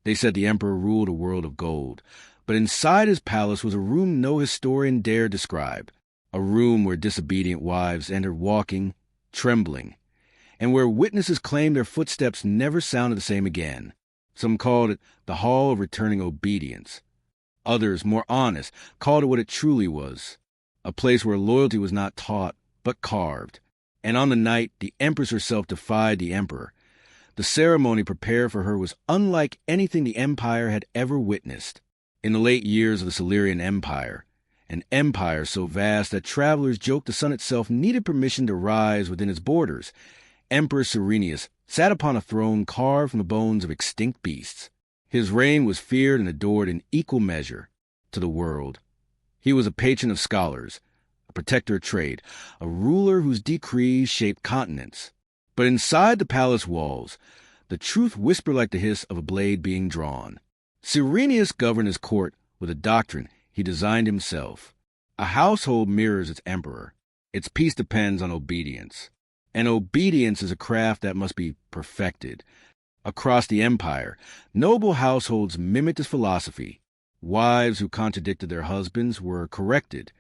They said the emperor ruled a world of gold, but inside his palace was a room no historian dared describe, a room where disobedient wives entered walking, trembling, and where witnesses claimed their footsteps never sounded the same again. Some called it the Hall of Returning Obedience. Others, more honest, called it what it truly was, a place where loyalty was not taught, but carved. And on the night the empress herself defied the emperor, the ceremony prepared for her was unlike anything the empire had ever witnessed. In the late years of the Silurian Empire, an empire so vast that travelers joked the sun itself needed permission to rise within its borders, Emperor Cyrenius sat upon a throne carved from the bones of extinct beasts. His reign was feared and adored in equal measure to the world. He was a patron of scholars, a protector of trade, a ruler whose decrees shaped continents. But inside the palace walls, the truth whispered like the hiss of a blade being drawn. Cyrenius governed his court with a doctrine he designed himself. A household mirrors its emperor. Its peace depends on obedience. And obedience is a craft that must be perfected. Across the empire, noble households mimicked this philosophy. Wives who contradicted their husbands were corrected.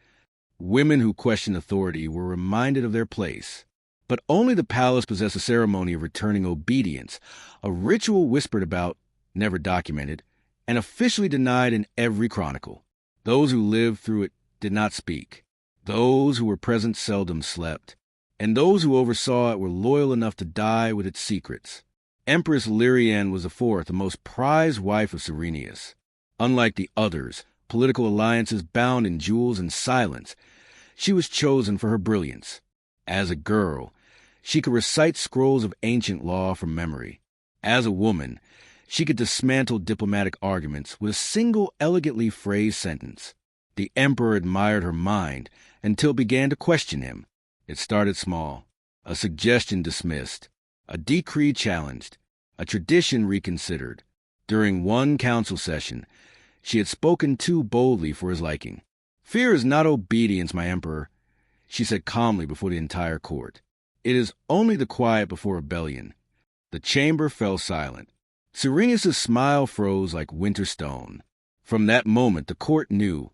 Women who questioned authority were reminded of their place. But only the palace possessed a ceremony of returning obedience, a ritual whispered about, never documented, and officially denied in every chronicle. Those who lived through it did not speak. Those who were present seldom slept. And those who oversaw it were loyal enough to die with its secrets. Empress Lyrian was the fourth, the most prized wife of Cyrenius. Unlike the others, political alliances bound in jewels and silence, she was chosen for her brilliance. As a girl, she could recite scrolls of ancient law from memory. As a woman, she could dismantle diplomatic arguments with a single elegantly phrased sentence. The emperor admired her mind until it began to question him. It started small, a suggestion dismissed, a decree challenged, a tradition reconsidered. During one council session, she had spoken too boldly for his liking. "Fear is not obedience, my emperor," she said calmly before the entire court. "It is only the quiet before rebellion." The chamber fell silent. Cyrenius' smile froze like winter stone. From that moment, the court knew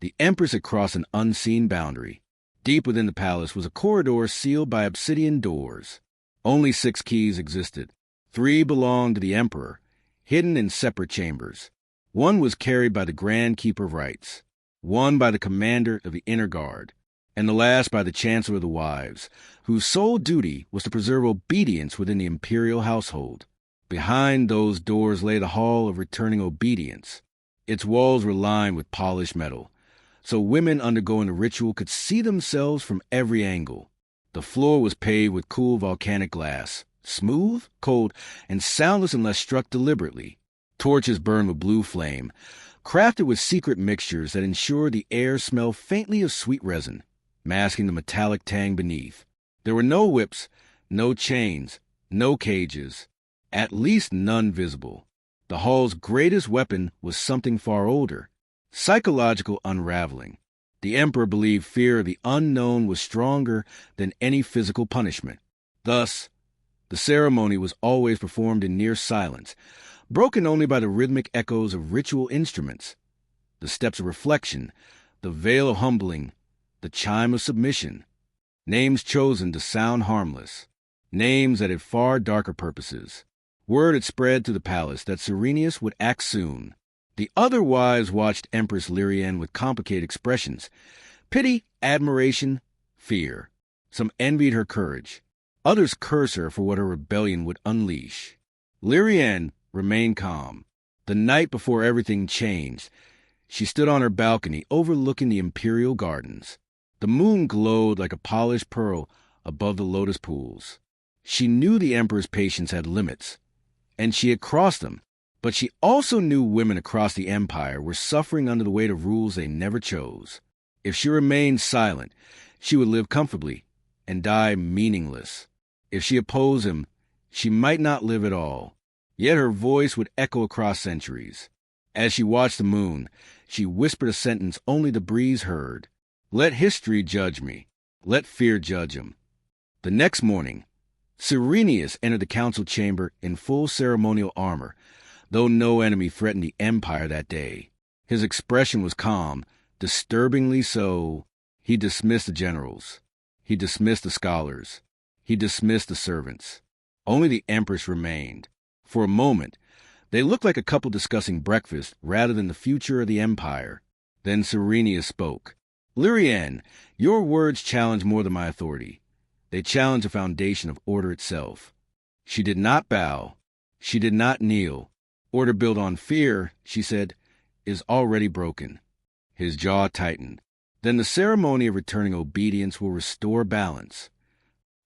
the empress had crossed an unseen boundary. Deep within the palace was a corridor sealed by obsidian doors. Only 6 keys existed. 3 belonged to the emperor, hidden in separate chambers. 1 was carried by the Grand Keeper of Rights, 1 by the commander of the inner guard, and the last by the chancellor of the wives, whose sole duty was to preserve obedience within the imperial household. Behind those doors lay the Hall of Returning Obedience. Its walls were lined with polished metal, so women undergoing the ritual could see themselves from every angle. The floor was paved with cool volcanic glass, smooth, cold, and soundless unless struck deliberately. Torches burned with blue flame, crafted with secret mixtures that ensured the air smelled faintly of sweet resin, masking the metallic tang beneath. There were no whips, no chains, no cages, at least none visible. The hall's greatest weapon was something far older. Psychological unraveling. The emperor believed fear of the unknown was stronger than any physical punishment. Thus, the ceremony was always performed in near silence, broken only by the rhythmic echoes of ritual instruments, the steps of reflection, the veil of humbling, the chime of submission. Names chosen to sound harmless, names that had far darker purposes. Word had spread through the palace that Cyrenius would act soon. The other wives watched Empress Lyrian with complicated expressions: pity, admiration, fear. Some envied her courage. Others cursed her for what her rebellion would unleash. Lyrian remained calm. The night before everything changed, she stood on her balcony overlooking the imperial gardens. The moon glowed like a polished pearl above the lotus pools. She knew the emperor's patience had limits, and she had crossed them. But she also knew women across the empire were suffering under the weight of rules they never chose. If she remained silent, she would live comfortably and die meaningless. If she opposed him, she might not live at all. Yet her voice would echo across centuries. As she watched the moon, she whispered a sentence only the breeze heard. "Let history judge me. Let fear judge him." The next morning, Cyrenius entered the council chamber in full ceremonial armor, though no enemy threatened the empire that day. His expression was calm, disturbingly so. He dismissed the generals. He dismissed the scholars. He dismissed the servants. Only the empress remained. For a moment, they looked like a couple discussing breakfast rather than the future of the empire. Then Cyrenius spoke. Lyrian, your words challenge more than my authority. They challenge the foundation of order itself. She did not bow. She did not kneel. Order built on fear, she said, is already broken. His jaw tightened. Then the ceremony of returning obedience will restore balance.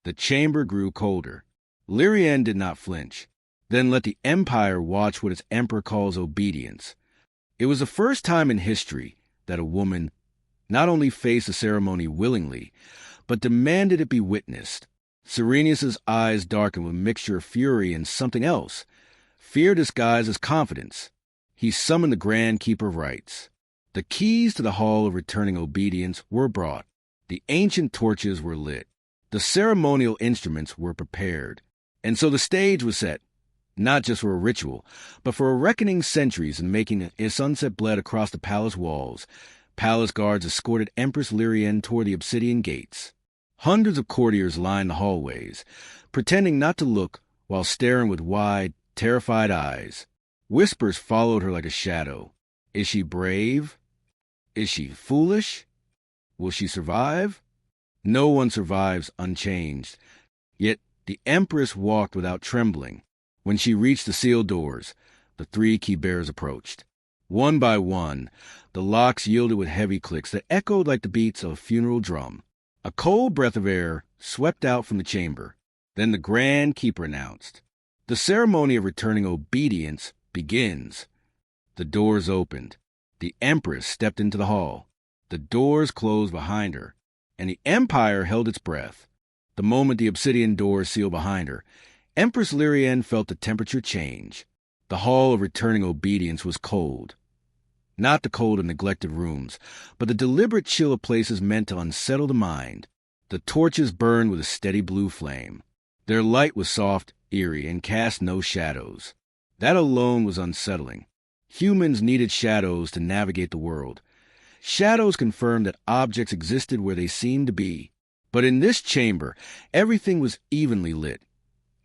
The chamber grew colder. Lyrian did not flinch. Then let the empire watch what its emperor calls obedience. It was the first time in history that a woman not only faced the ceremony willingly, but demanded it be witnessed. Cyrenius's eyes darkened with a mixture of fury and something else, fear disguised as confidence. He summoned the Grand Keeper of Rites. The keys to the Hall of Returning Obedience were brought. The ancient torches were lit. The ceremonial instruments were prepared. And so the stage was set, not just for a ritual, but for a reckoning centuries in making a sunset bled across the palace walls. Palace guards escorted Empress Lyrian toward the obsidian gates. Hundreds of courtiers lined the hallways, pretending not to look while staring with wide, terrified eyes. Whispers followed her like a shadow. Is she brave? Is she foolish? Will she survive? No one survives unchanged. Yet the Empress walked without trembling. When she reached the sealed doors, the three key-bearers approached. One by one, the locks yielded with heavy clicks that echoed like the beats of a funeral drum. A cold breath of air swept out from the chamber. Then the Grand Keeper announced, "The ceremony of returning obedience begins." The doors opened. The Empress stepped into the hall. The doors closed behind her, and the Empire held its breath. The moment the obsidian doors sealed behind her, Empress Lyrian felt the temperature change. The hall of returning obedience was cold. Not the cold of neglected rooms, but the deliberate chill of places meant to unsettle the mind. The torches burned with a steady blue flame. Their light was soft, eerie, and cast no shadows. That alone was unsettling. Humans needed shadows to navigate the world. Shadows confirmed that objects existed where they seemed to be. But in this chamber, everything was evenly lit,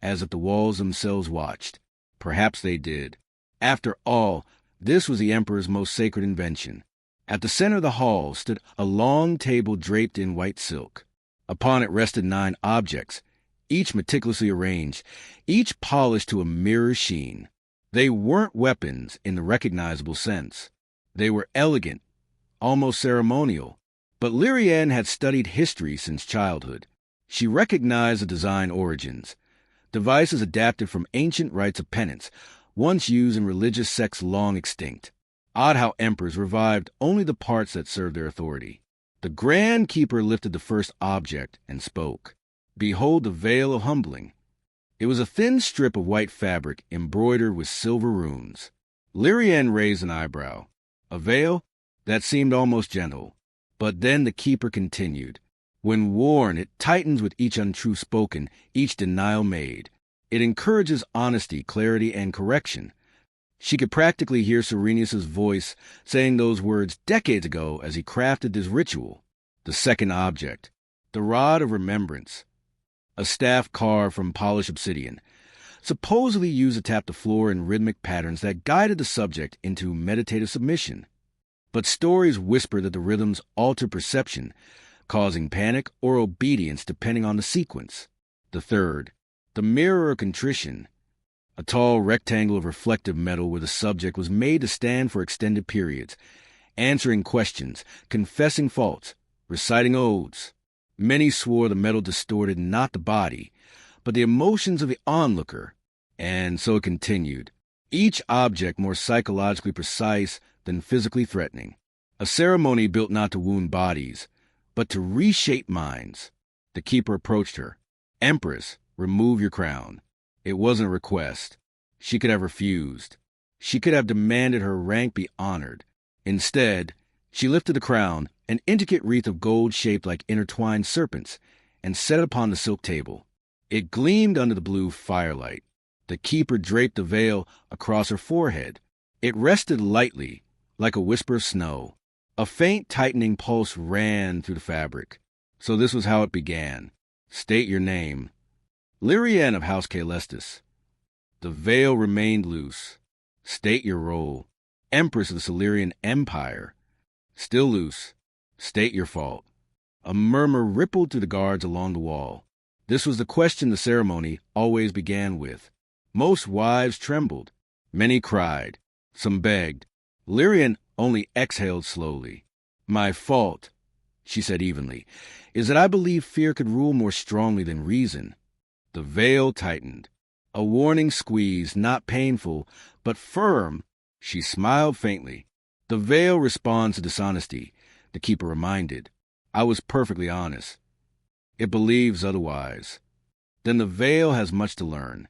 as if the walls themselves watched. Perhaps they did. After all, this was the Emperor's most sacred invention. At the center of the hall stood a long table draped in white silk. Upon it rested 9 objects, each meticulously arranged, each polished to a mirror sheen. They weren't weapons in the recognizable sense. They were elegant, almost ceremonial. But Lyrian had studied history since childhood. She recognized the design origins. Devices adapted from ancient rites of penance, once used in religious sects long extinct. Odd how emperors revived only the parts that served their authority. The Grand Keeper lifted the first object and spoke. Behold the veil of humbling. It was a thin strip of white fabric embroidered with silver runes. Lyrian raised an eyebrow. A veil? That seemed almost gentle. But then the Keeper continued. When worn, it tightens with each untruth spoken, each denial made. It encourages honesty, clarity, and correction. She could practically hear Cyrenius's voice saying those words decades ago as he crafted this ritual. The second object, the Rod of Remembrance, a staff carved from polished obsidian, supposedly used to tap the floor in rhythmic patterns that guided the subject into meditative submission. But stories whisper that the rhythms alter perception, causing panic or obedience depending on the sequence. The third, the Mirror of Contrition, a tall rectangle of reflective metal where the subject was made to stand for extended periods, answering questions, confessing faults, reciting odes. Many swore the metal distorted not the body, but the emotions of the onlooker. And so it continued, each object more psychologically precise than physically threatening. A ceremony built not to wound bodies, but to reshape minds. The Keeper approached her. Empress, remove your crown. It wasn't a request. She could have refused. She could have demanded her rank be honored. Instead, she lifted the crown, an intricate wreath of gold shaped like intertwined serpents, and set it upon the silk table. It gleamed under the blue firelight. The keeper draped the veil across her forehead. It rested lightly, like a whisper of snow. A faint tightening pulse ran through the fabric. So this was how it began. State your name. Lyrian of House Caelestis. The veil remained loose. State your role. Empress of the Silurian Empire. Still loose. State your fault. A murmur rippled through the guards along the wall. This was the question the ceremony always began with. Most wives trembled. Many cried. Some begged. Lyrian only exhaled slowly. My fault, she said evenly, is that I believe fear could rule more strongly than reason. The veil tightened. A warning squeeze, not painful, but firm. She smiled faintly. The veil responds to dishonesty, the keeper reminded. I was perfectly honest. It believes otherwise. Then the veil has much to learn.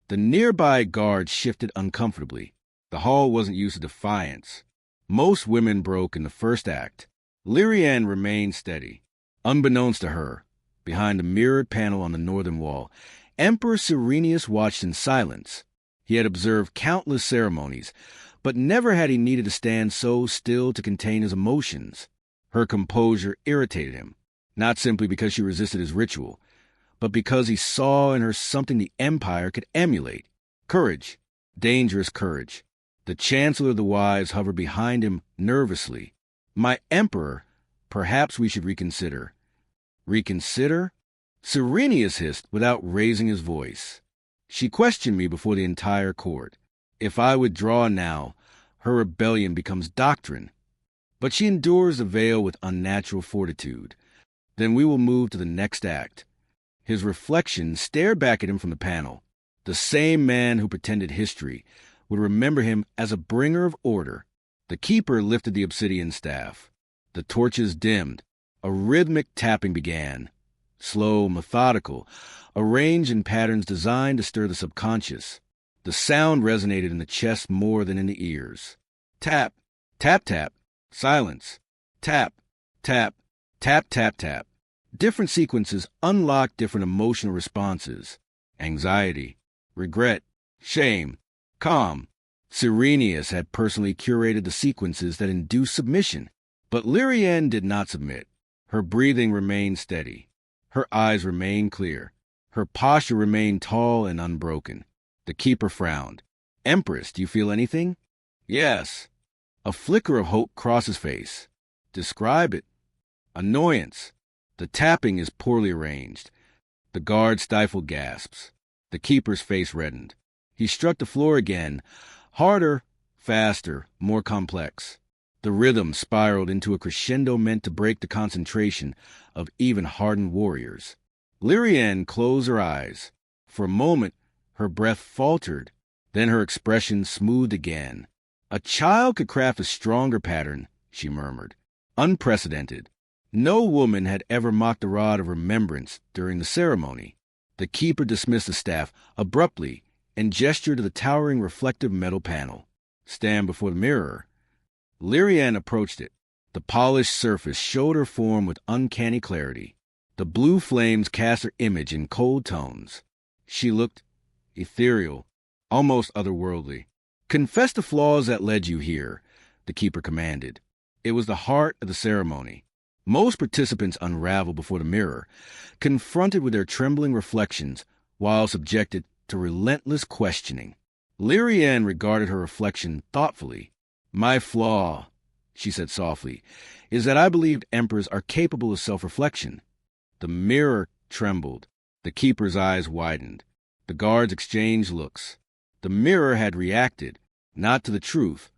The nearby guards shifted uncomfortably. The hall wasn't used to defiance. Most women broke in the first act. Lyrian remained steady. Unbeknownst to her, behind the mirrored panel on the northern wall, Emperor Cyrenius watched in silence. He had observed countless ceremonies, but never had he needed to stand so still to contain his emotions. Her composure irritated him, not simply because she resisted his ritual, but because he saw in her something the Empire could emulate. Courage. Dangerous courage. The Chancellor of the Wives hovered behind him nervously. My Emperor, perhaps we should reconsider. Reconsider? Cyrenius hissed without raising his voice. She questioned me before the entire court. If I withdraw now, her rebellion becomes doctrine. But she endures the veil with unnatural fortitude. Then we will move to the next act. His reflection stared back at him from the panel. The same man who pretended history would remember him as a bringer of order. The keeper lifted the obsidian staff. The torches dimmed. A rhythmic tapping began. Slow, methodical, arranged in patterns designed to stir the subconscious. The sound resonated in the chest more than in the ears. Tap, tap, tap, silence. Tap, tap, tap, tap, tap. Different sequences unlocked different emotional responses. Anxiety, regret, shame, calm. Cyrenius had personally curated the sequences that induced submission. But Lyrian did not submit. Her breathing remained steady. Her eyes remained clear. Her posture remained tall and unbroken. The keeper frowned. Empress, do you feel anything? Yes. A flicker of hope crossed his face. Describe it. Annoyance. The tapping is poorly arranged. The guard stifled gasps. The keeper's face reddened. He struck the floor again, harder, faster, more complex. The rhythm spiraled into a crescendo meant to break the concentration of even hardened warriors. Lyrian closed her eyes. For a moment, her breath faltered. Then her expression smoothed again. A child could craft a stronger pattern, she murmured. Unprecedented. No woman had ever mocked the rod of remembrance during the ceremony. The keeper dismissed the staff abruptly and gestured to the towering reflective metal panel. Stand before the mirror. Lyrian approached it. The polished surface showed her form with uncanny clarity. The blue flames cast her image in cold tones. She looked ethereal, almost otherworldly. Confess the flaws that led you here, the keeper commanded. It was the heart of the ceremony. Most participants unraveled before the mirror, confronted with their trembling reflections while subjected to relentless questioning. Lyrian regarded her reflection thoughtfully. My flaw, she said softly, is that I believed emperors are capable of self-reflection. The mirror trembled. The keeper's eyes widened. The guards exchanged looks. The mirror had reacted, not to the truth,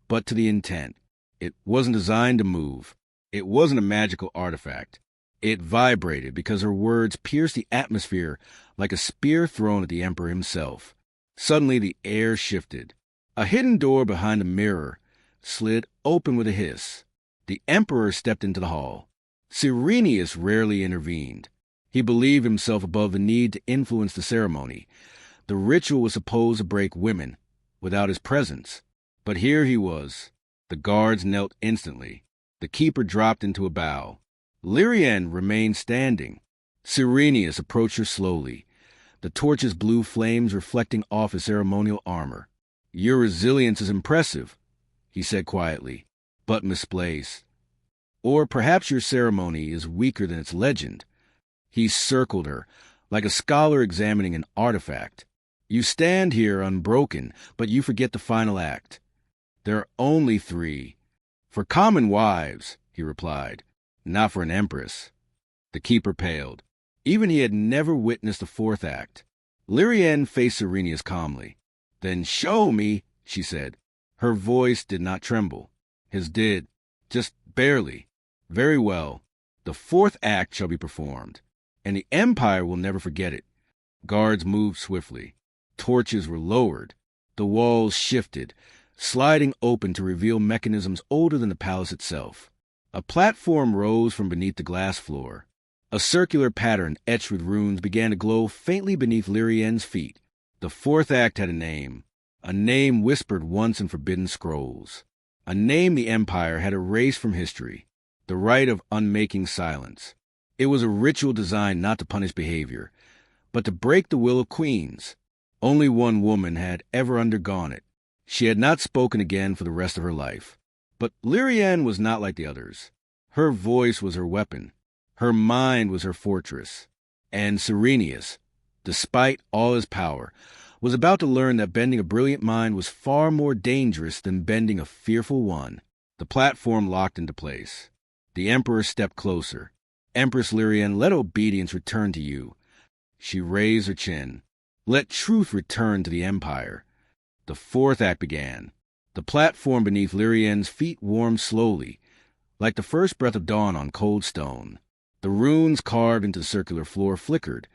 but to the intent. It wasn't designed to move. It wasn't a magical artifact. It vibrated because her words pierced the atmosphere like a spear thrown at the emperor himself. Suddenly the air shifted. A hidden door behind the mirror slid open with a hiss. The emperor stepped into the hall. Cyrenius rarely intervened. He believed himself above the need to influence the ceremony. The ritual was supposed to break women without his presence. But here he was. The guards knelt instantly. The keeper dropped into a bow. Lyrian remained standing. Cyrenius approached her slowly. the torch's blue flames reflecting off his ceremonial armor. "Your resilience is impressive," he said quietly, "but misplaced. Or perhaps your ceremony is weaker than its legend." He circled her, like a scholar examining an artifact. "You stand here unbroken, but you forget the final act. There are only 3. For common wives," he replied, "not for an empress." The keeper paled. Even he had never witnessed the 4th act. Lyrienne faced Ceremonies calmly. "Then show me," she said. Her voice did not tremble. His did, just barely. "Very well. The 4th act shall be performed, and the Empire will never forget it." Guards moved swiftly. Torches were lowered. The walls shifted, sliding open to reveal mechanisms older than the palace itself. A platform rose from beneath the glass floor. A circular pattern etched with runes began to glow faintly beneath Lyrienne's feet. The 4th act had a name whispered once in forbidden scrolls, a name the Empire had erased from history, the rite of unmaking silence. It was a ritual designed not to punish behavior, but to break the will of queens. Only one woman had ever undergone it. She had not spoken again for the rest of her life. But Lyrienne was not like the others. Her voice was her weapon. Her mind was her fortress. And Ceremonies, despite all his power, was about to learn that bending a brilliant mind was far more dangerous than bending a fearful one. The platform locked into place. The Emperor stepped closer. "Empress Lyrienne, let obedience return to you." She raised her chin. "Let truth return to the Empire." The 4th act began. The platform beneath Lyrienne's feet warmed slowly, like the first breath of dawn on cold stone. The runes carved into the circular floor flickered,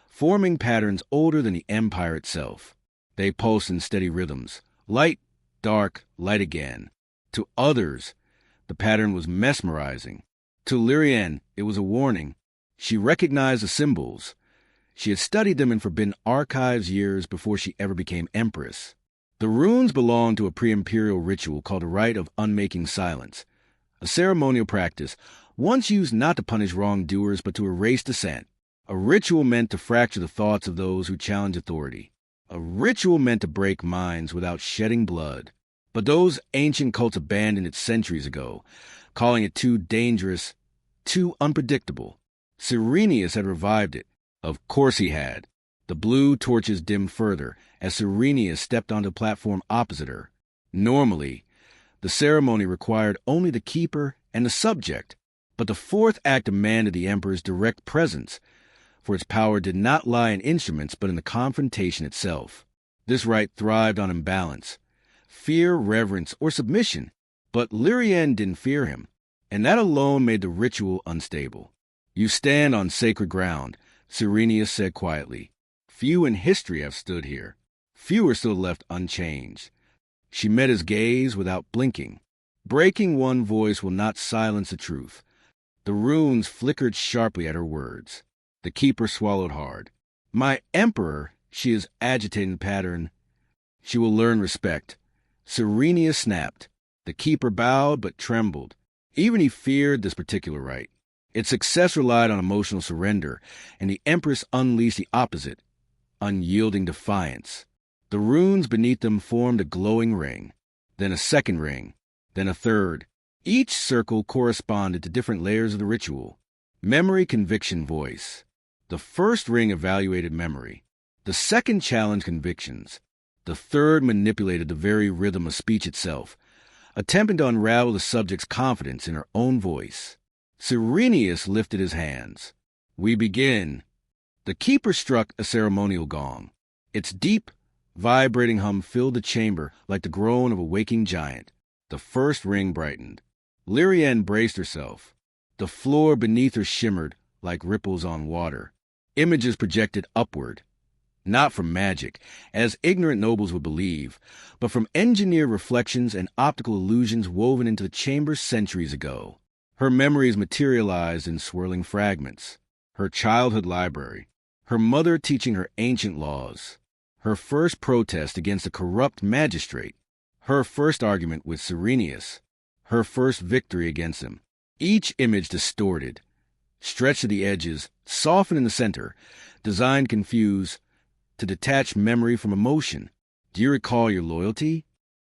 forming patterns older than the Empire itself. They pulsed in steady rhythms. Light, dark, light again. To others, the pattern was mesmerizing. To Lyrienne, it was a warning. She recognized the symbols. She had studied them in forbidden archives years before she ever became empress. The runes belonged to a pre-imperial ritual called a rite of unmaking silence, a ceremonial practice once used not to punish wrongdoers but to erase dissent, a ritual meant to fracture the thoughts of those who challenge authority, a ritual meant to break minds without shedding blood. But those ancient cults abandoned it centuries ago, calling it too dangerous, too unpredictable. Ceremonies had revived it. Of course he had. The blue torches dimmed further as Ceremonies stepped onto the platform opposite her. Normally, the ceremony required only the keeper and the subject, but the 4th act demanded the Emperor's direct presence, for its power did not lie in instruments but in the confrontation itself. This rite thrived on imbalance, fear, reverence, or submission, but Lyrienne didn't fear him, and that alone made the ritual unstable. "You stand on sacred ground," Ceremonies said quietly. "Few in history have stood here. Few are still left unchanged." She met his gaze without blinking. Breaking one voice will not silence the truth. The runes flickered sharply at her words. The keeper swallowed hard. "My Emperor," she is agitating the pattern. "She will learn respect." Ceremonies snapped. The keeper bowed but trembled. Even he feared this particular rite. Its success relied on emotional surrender, and the Empress unleashed the opposite, unyielding defiance. The runes beneath them formed a glowing ring, then a second ring, then a third. Each circle corresponded to different layers of the ritual. Memory, conviction, voice. The first ring evaluated memory. The second challenged convictions. The third manipulated the very rhythm of speech itself, attempting to unravel the subject's confidence in her own voice. Ceremonies lifted his hands. "We begin." The keeper struck a ceremonial gong. Its deep, vibrating hum filled the chamber like the groan of a waking giant. The first ring brightened. Lyrienne braced herself. The floor beneath her shimmered like ripples on water. Images projected upward, not from magic, as ignorant nobles would believe, but from engineered reflections and optical illusions woven into the chamber centuries ago. Her memories materialized in swirling fragments. Her childhood library, her mother teaching her ancient laws, her first protest against a corrupt magistrate, her first argument with Ceremonies, her first victory against him. Each image distorted, stretched to the edges, softened in the center, designed to confuse, to detach memory from emotion. Do you recall your loyalty?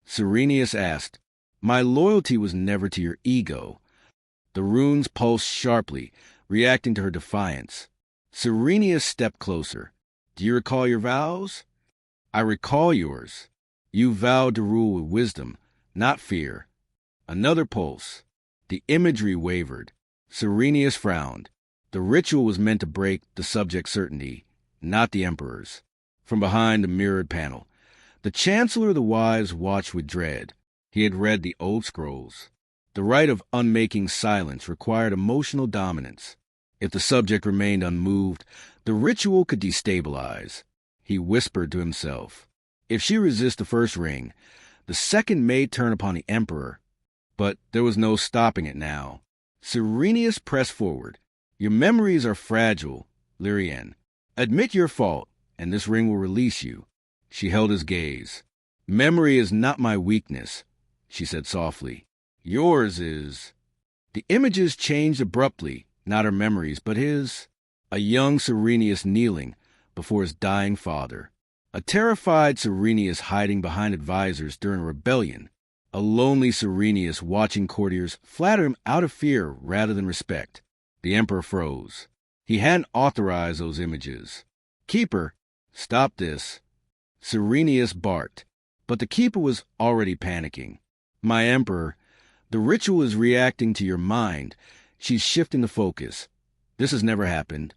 Ceremonies asked. My loyalty was never to your ego. The runes pulsed sharply, reacting to her defiance. Ceremonies stepped closer. Do you recall your vows? I recall yours. You vowed to rule with wisdom, not fear. Another pulse. The imagery wavered. Ceremonies frowned. The ritual was meant to break the subject's certainty, not the emperor's. From behind the mirrored panel, the Chancellor of the Wise watched with dread. He had read the old scrolls. The rite of unmaking silence required emotional dominance. If the subject remained unmoved, the ritual could destabilize. He whispered to himself. If she resists the first ring, the second may turn upon the emperor. But there was no stopping it now. Ceremonies pressed forward. Your memories are fragile, Lyrian. Admit your fault, and this ring will release you. She held his gaze. Memory is not my weakness, she said softly. Yours is. The images changed abruptly, not her memories, but his. A young Ceremonies kneeling before his dying father. A terrified Ceremonies hiding behind advisors during a rebellion. A lonely Ceremonies watching courtiers flatter him out of fear rather than respect. The emperor froze. He hadn't authorized those images. Keeper, stop this. Ceremonies barked, but the keeper was already panicking. My emperor, the ritual is reacting to your mind. She's shifting the focus. This has never happened.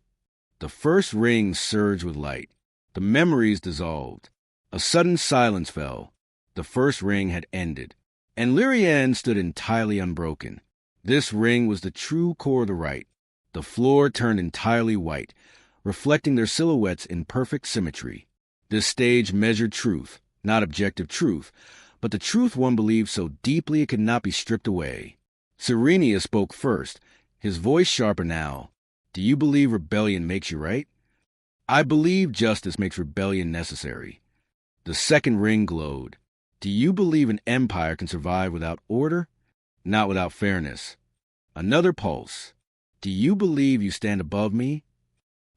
The first ring surged with light. The memories dissolved. A sudden silence fell. The first ring had ended, and Lyrian stood entirely unbroken. This ring was the true core of the rite. The floor turned entirely white, reflecting their silhouettes in perfect symmetry. This stage measured truth, not objective truth, but the truth one believed so deeply it could not be stripped away. Ceremonies spoke first, his voice sharper now. Do you believe rebellion makes you right? I believe justice makes rebellion necessary. The second ring glowed. Do you believe an empire can survive without order? Not without fairness. Another pulse. Do you believe you stand above me?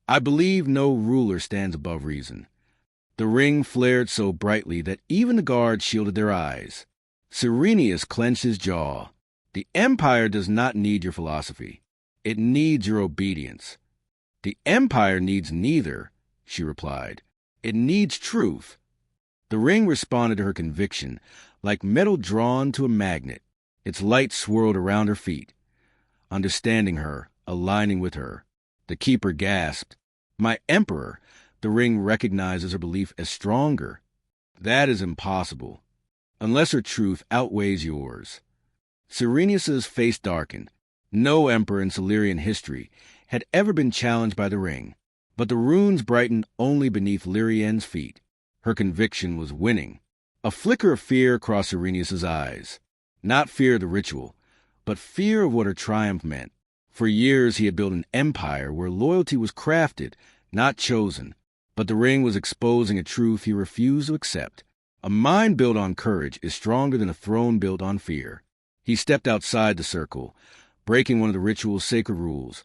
I believe no ruler stands above reason. The ring flared so brightly that even the guards shielded their eyes. Ceremonies clenched his jaw. The empire does not need your philosophy. It needs your obedience. The empire needs neither, she replied. It needs truth. The ring responded to her conviction, like metal drawn to a magnet. Its light swirled around her feet. Understanding her, aligning with her. The keeper gasped. My emperor, the ring recognizes her belief as stronger. That is impossible, unless her truth outweighs yours. Ceremonies' face darkened. No emperor in Silurian history had ever been challenged by the ring, but the runes brightened only beneath Lyrian's feet. Her conviction was winning. A flicker of fear crossed Ceremonies' eyes. Not fear of the ritual, but fear of what her triumph meant. For years he had built an empire where loyalty was crafted, not chosen, but the ring was exposing a truth he refused to accept. A mind built on courage is stronger than a throne built on fear. He stepped outside the circle, breaking one of the ritual's sacred rules,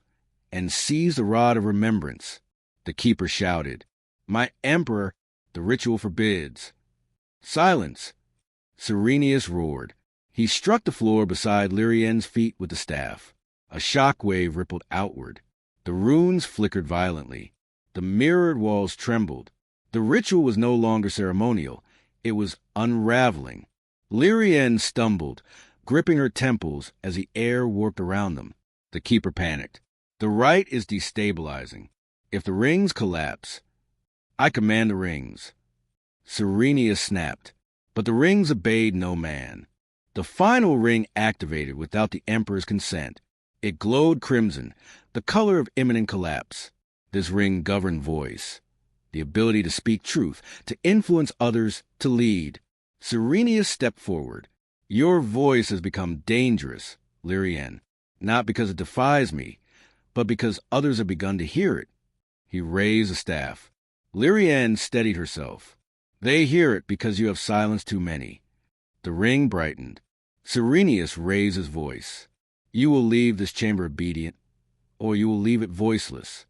and seized the rod of remembrance. The keeper shouted, My emperor, the ritual forbids. Silence! Ceremonies roared. He struck the floor beside Lyrian's feet with the staff. A shock wave rippled outward. The runes flickered violently. The mirrored walls trembled. The ritual was no longer ceremonial. It was unraveling. Lyrian stumbled, gripping her temples as the air warped around them. The keeper panicked. The rite is destabilizing. If the rings collapse, I command the rings. Ceremonies snapped, but the rings obeyed no man. The final ring activated without the emperor's consent. It glowed crimson, the color of imminent collapse. This ring governed voice, the ability to speak truth, to influence others, to lead. Ceremonies stepped forward. Your voice has become dangerous, Lyrian, not because it defies me, but because others have begun to hear it. He raised the staff. Lyrian steadied herself. They hear it because you have silenced too many. The ring brightened. Ceremonies raised his voice. You will leave this chamber obedient, or you will leave it voiceless.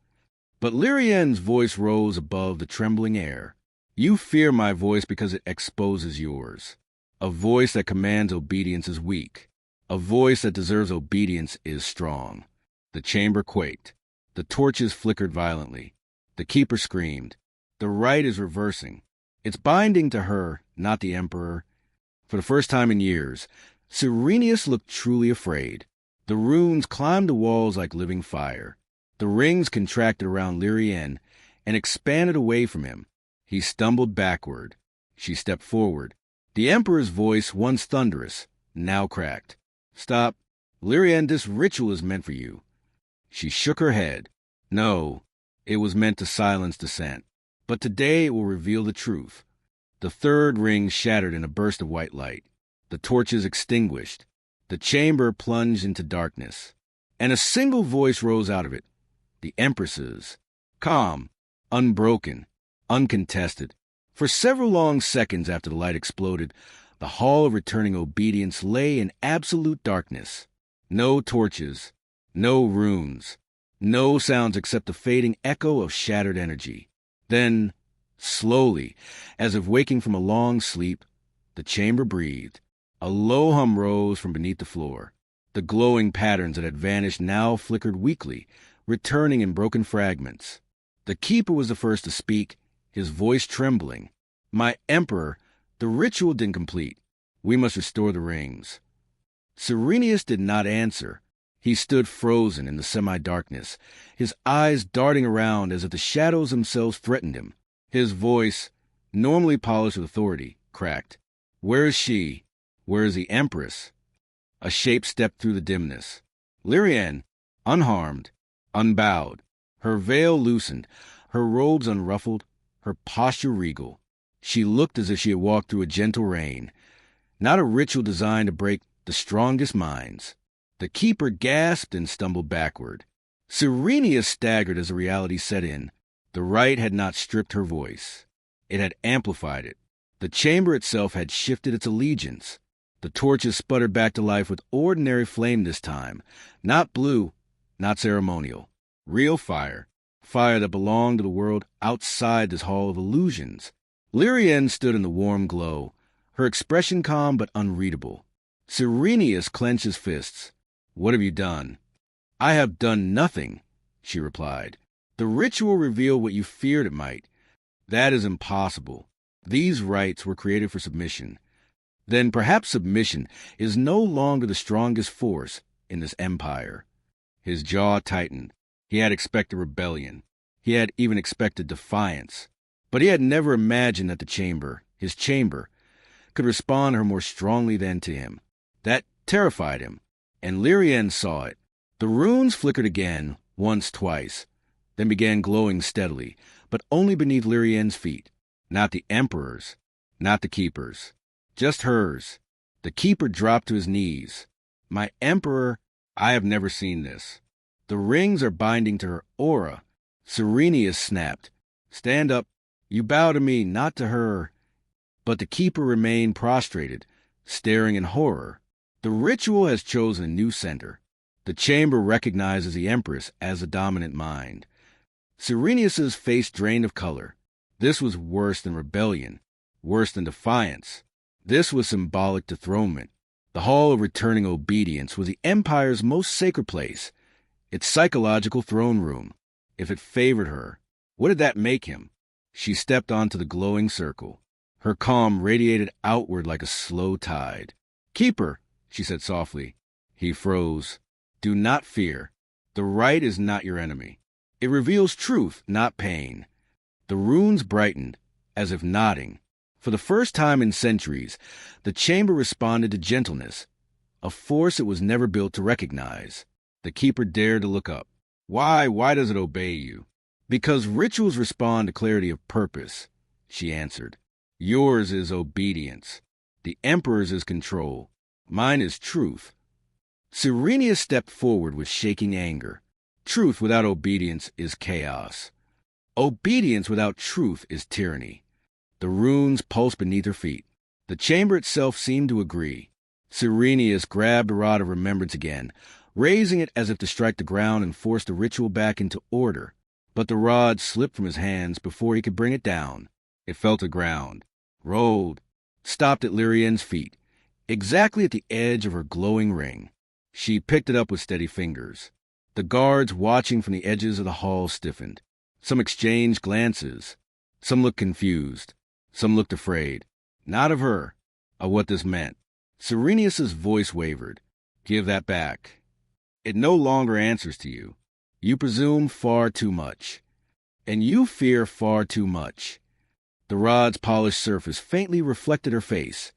But Lyrien's voice rose above the trembling air. You fear my voice because it exposes yours. A voice that commands obedience is weak. A voice that deserves obedience is strong. The chamber quaked. The torches flickered violently. The keeper screamed. The rite is reversing. It's binding to her, not the emperor. For the first time in years, Cyrenius looked truly afraid. The runes climbed the walls like living fire. The rings contracted around Lyrien and expanded away from him. He stumbled backward. She stepped forward. The emperor's voice, once thunderous, now cracked. Stop. Lyrien, this ritual is meant for you. She shook her head. No, it was meant to silence dissent. But today it will reveal the truth. The third ring shattered in a burst of white light. The torches extinguished. The chamber plunged into darkness. And a single voice rose out of it. The Empress's. Calm, unbroken, uncontested. For several long seconds after the light exploded, the hall of returning obedience lay in absolute darkness. No torches, no runes, no sounds except the fading echo of shattered energy. Then, slowly, as if waking from a long sleep, the chamber breathed. A low hum rose from beneath the floor. The glowing patterns that had vanished now flickered weakly, returning in broken fragments. The keeper was the first to speak, his voice trembling. My emperor, the ritual didn't complete. We must restore the rings. Cyrenius did not answer. He stood frozen in the semi-darkness, his eyes darting around as if the shadows themselves threatened him. His voice, normally polished with authority, cracked. Where is she? Where is the Empress? A shape stepped through the dimness. Lyrien, unharmed, unbowed, her veil loosened, her robes unruffled, her posture regal. She looked as if she had walked through a gentle rain, not a ritual designed to break the strongest minds. The keeper gasped and stumbled backward. Cyrenius staggered as the reality set in. The rite had not stripped her voice. It had amplified it. The chamber itself had shifted its allegiance. The torches sputtered back to life with ordinary flame this time. Not blue, not ceremonial. Real fire. Fire that belonged to the world outside this hall of illusions. Lyrien stood in the warm glow, her expression calm but unreadable. Cyrenius clenched his fists. What have you done? I have done nothing, she replied. The ritual revealed what you feared it might. That is impossible. These rites were created for submission. Then perhaps submission is no longer the strongest force in this empire. His jaw tightened. He had expected rebellion. He had even expected defiance. But he had never imagined that the chamber, his chamber, could respond to her more strongly than to him. That terrified him, and Lyrien saw it. The runes flickered again, once, twice, then began glowing steadily, but only beneath Lyrien's feet. Not the Emperor's, not the Keeper's, just hers. The Keeper dropped to his knees. My Emperor, I have never seen this. The rings are binding to her aura. Cyrenius snapped. Stand up. You bow to me, not to her. But the Keeper remained prostrated, staring in horror. The ritual has chosen a new center. The chamber recognizes the Empress as the dominant mind. Cyrenius's face drained of color. This was worse than rebellion, worse than defiance. This was symbolic dethronement. The Hall of Returning Obedience was the Empire's most sacred place, its psychological throne room. If it favored her, what did that make him? She stepped onto the glowing circle. Her calm radiated outward like a slow tide. Keeper, she said softly. He froze. Do not fear. The rite is not your enemy. It reveals truth, not pain. The runes brightened, as if nodding. For the first time in centuries, the chamber responded to gentleness, a force it was never built to recognize. The Keeper dared to look up. Why does it obey you? Because rituals respond to clarity of purpose, she answered. Yours is obedience. The Emperor's is control. Mine is truth. Cyrenius stepped forward with shaking anger. Truth without obedience is chaos. Obedience without truth is tyranny. The runes pulsed beneath her feet. The chamber itself seemed to agree. Cyrenius grabbed the rod of remembrance again, raising it as if to strike the ground and force the ritual back into order. But the rod slipped from his hands before he could bring it down. It fell to the ground, rolled, stopped at Lyrian's feet, exactly at the edge of her glowing ring. She picked it up with steady fingers. The guards watching from the edges of the hall stiffened. Some exchanged glances. Some looked confused. Some looked afraid. Not of her, of what this meant. Cyrenius's voice wavered. Give that back. It no longer answers to you. You presume far too much. And you fear far too much. The rod's polished surface faintly reflected her face.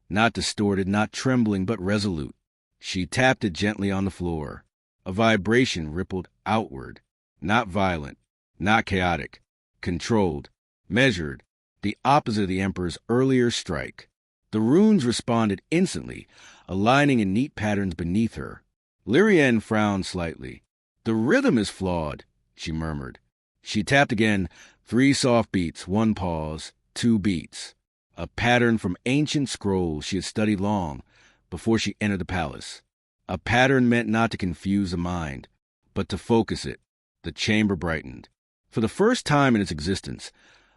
Not distorted, not trembling, but resolute. She tapped it gently on the floor. A vibration rippled outward. Not violent, not chaotic. Controlled, measured, the opposite of the Emperor's earlier strike. The runes responded instantly, aligning in neat patterns beneath her. Lyrian frowned slightly. The rhythm is flawed, she murmured. She tapped again, 3 soft beats, 1 pause, 2 beats. A pattern from ancient scrolls she had studied long before she entered the palace. A pattern meant not to confuse the mind, but to focus it. The chamber brightened. For the first time in its existence,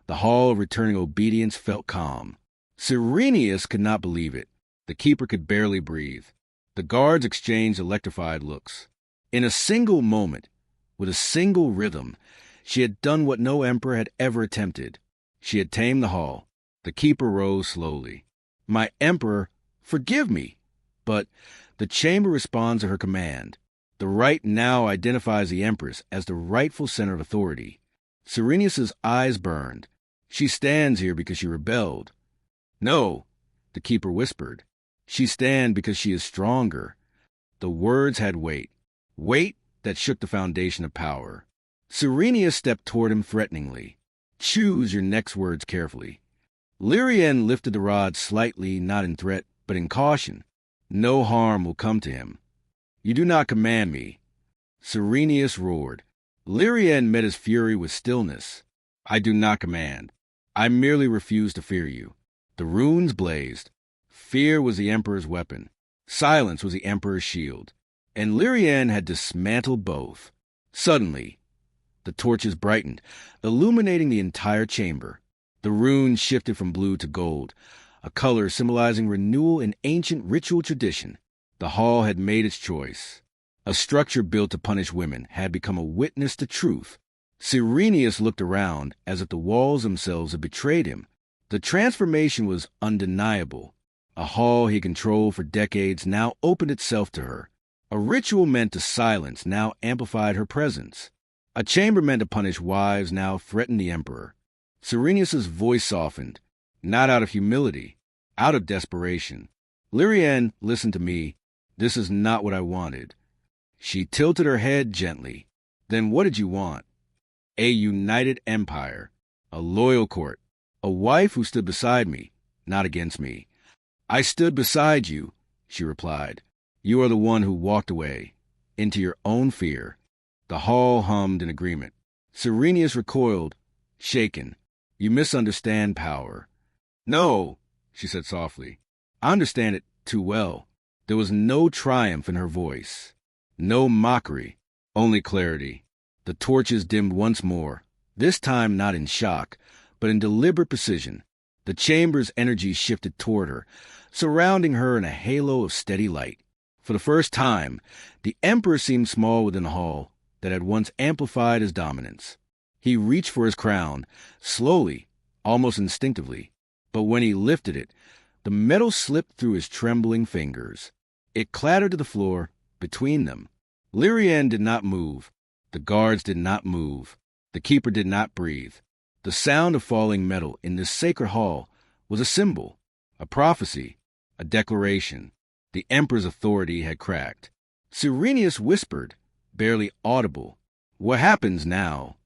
the hall of returning obedience felt calm. Cyrenius could not believe it. The keeper could barely breathe. The guards exchanged electrified looks. In a single moment, with a single rhythm, she had done what no emperor had ever attempted. She had tamed the hall. The keeper rose slowly. My emperor, forgive me! But the chamber responds to her command. The rite now identifies the empress as the rightful center of authority. Cyrenius's eyes burned. She stands here because she rebelled. No, the keeper whispered. She stands because she is stronger. The words had weight. Weight that shook the foundation of power. Cyrenius stepped toward him threateningly. Choose your next words carefully. Lyrian lifted the rod slightly, not in threat, but in caution. No harm will come to him. You do not command me. Cyrenius roared. Lyrian met his fury with stillness. I do not command. I merely refuse to fear you. The runes blazed. Fear was the Emperor's weapon. Silence was the Emperor's shield. And Lyrian had dismantled both. Suddenly, the torches brightened, illuminating the entire chamber. The runes shifted from blue to gold, a color symbolizing renewal in ancient ritual tradition. The hall had made its choice. A structure built to punish women had become a witness to truth. Cyrenius looked around as if the walls themselves had betrayed him. The transformation was undeniable. A hall he controlled for decades now opened itself to her. A ritual meant to silence now amplified her presence. A chamber meant to punish wives now threatened the emperor. Cyrenius's voice softened, not out of humility, out of desperation. Lyrian, listen to me. This is not what I wanted. She tilted her head gently. Then what did you want? A united empire, a loyal court, a wife who stood beside me, not against me. I stood beside you, she replied. You are the one who walked away, into your own fear. The hall hummed in agreement. Cyrenius recoiled, shaken. You misunderstand power. No, she said softly. I understand it too well. There was no triumph in her voice. No mockery, only clarity. The torches dimmed once more, this time not in shock, but in deliberate precision. The chamber's energy shifted toward her, surrounding her in a halo of steady light. For the first time, the Emperor seemed small within the hall that had once amplified his dominance. He reached for his crown, slowly, almost instinctively, but when he lifted it, the metal slipped through his trembling fingers. It clattered to the floor between them. Lyrian did not move. The guards did not move. The keeper did not breathe. The sound of falling metal in this sacred hall was a symbol, a prophecy, a declaration. The Emperor's authority had cracked. Cyrenius whispered, barely audible, "What happens now?"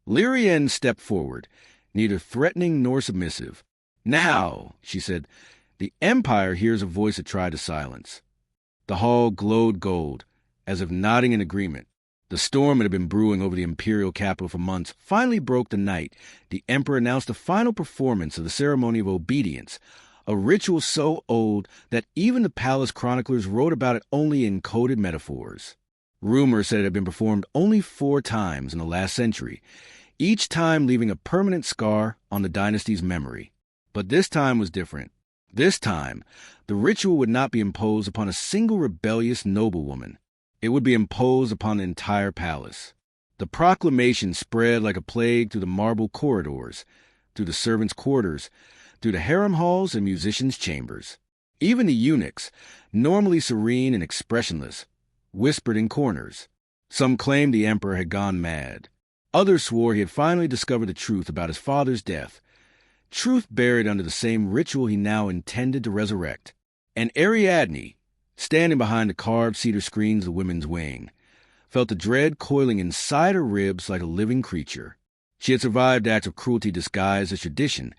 Lyrian stepped forward, neither threatening nor submissive. "Now," she said, "the Empire hears a voice it tried to silence." The hall glowed gold, as if nodding in agreement. The storm that had been brewing over the imperial capital for months finally broke the night. The Emperor announced the final performance of the ceremony of obedience, a ritual so old that even the palace chroniclers wrote about it only in coded metaphors. Rumor said it had been performed only 4 times in the last century, each time leaving a permanent scar on the dynasty's memory. But this time was different. This time, the ritual would not be imposed upon a single rebellious noblewoman. It would be imposed upon the entire palace. The proclamation spread like a plague through the marble corridors, through the servants' quarters, through the harem halls and musicians' chambers. Even the eunuchs, normally serene and expressionless, whispered in corners. Some claimed the emperor had gone mad. Others swore he had finally discovered the truth about his father's death, truth buried under the same ritual he now intended to resurrect. And Ariadne, standing behind the carved cedar screens of the women's wing, felt the dread coiling inside her ribs like a living creature. She had survived acts of cruelty disguised as tradition,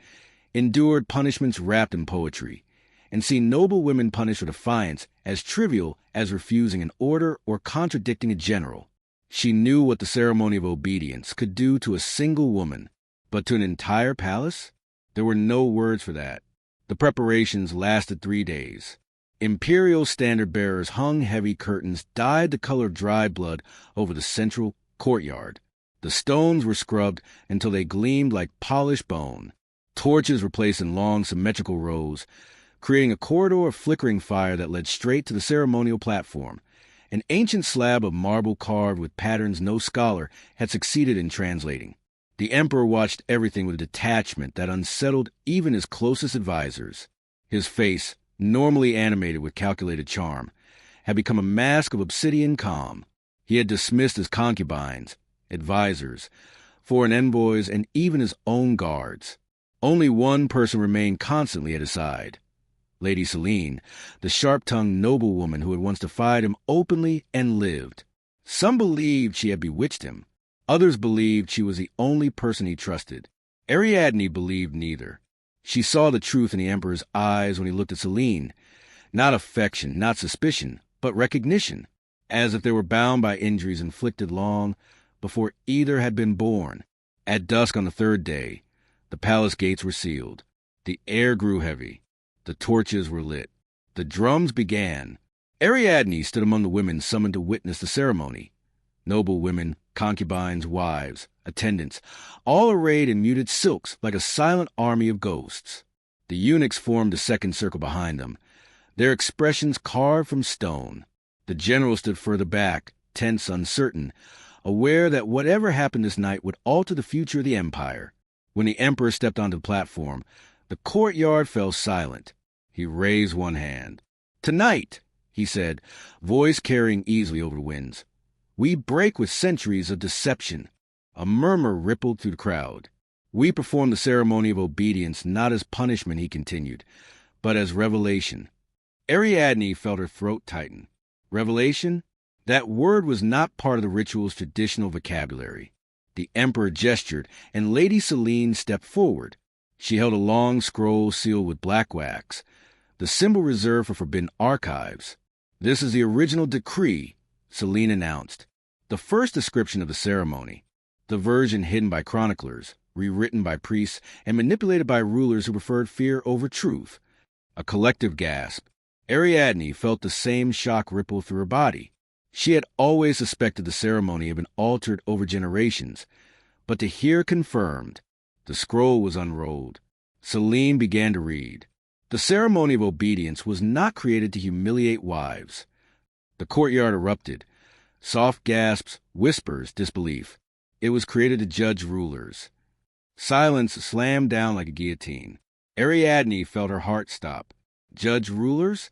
endured punishments wrapped in poetry, and seen noble women punished with defiance as trivial as refusing an order or contradicting a general. She knew what the ceremony of obedience could do to a single woman, but to an entire palace? There were no words for that. The preparations lasted 3 days. Imperial standard-bearers hung heavy curtains dyed the color of dried blood over the central courtyard. The stones were scrubbed until they gleamed like polished bone. Torches were placed in long, symmetrical rows, creating a corridor of flickering fire that led straight to the ceremonial platform, an ancient slab of marble carved with patterns no scholar had succeeded in translating. The emperor watched everything with a detachment that unsettled even his closest advisors. His face, normally animated with calculated charm, had become a mask of obsidian calm. He had dismissed his concubines, advisors, foreign envoys, and even his own guards. Only one person remained constantly at his side. Lady Selene, the sharp-tongued noblewoman who had once defied him openly and lived. Some believed she had bewitched him. Others believed she was the only person he trusted. Ariadne believed neither. She saw the truth in the emperor's eyes when he looked at Selene. Not affection, not suspicion, but recognition, as if they were bound by injuries inflicted long before either had been born. At dusk on the 3rd day, the palace gates were sealed. The air grew heavy. The torches were lit. The drums began. Ariadne stood among the women summoned to witness the ceremony. Noble women, concubines, wives, attendants, all arrayed in muted silks like a silent army of ghosts. The eunuchs formed a second circle behind them, their expressions carved from stone. The general stood further back, tense, uncertain, aware that whatever happened this night would alter the future of the empire. When the emperor stepped onto the platform, the courtyard fell silent. He raised one hand. "Tonight," he said, voice carrying easily over the winds, "we break with centuries of deception." A murmur rippled through the crowd. "We perform the ceremony of obedience not as punishment," he continued, "but as revelation." Ariadne felt her throat tighten. Revelation? That word was not part of the ritual's traditional vocabulary. The emperor gestured, and Lady Selene stepped forward. She held a long scroll sealed with black wax, the symbol reserved for forbidden archives. "This is the original decree," Selene announced. The first description of the ceremony, the version hidden by chroniclers, rewritten by priests, and manipulated by rulers who preferred fear over truth. A collective gasp. Ariadne felt the same shock ripple through her body. She had always suspected the ceremony had been altered over generations, but to hear confirmed, the scroll was unrolled. Selene began to read. The ceremony of obedience was not created to humiliate wives. The courtyard erupted. Soft gasps, whispers, disbelief. It was created to judge rulers. Silence slammed down like a guillotine. Ariadne felt her heart stop. Judge rulers?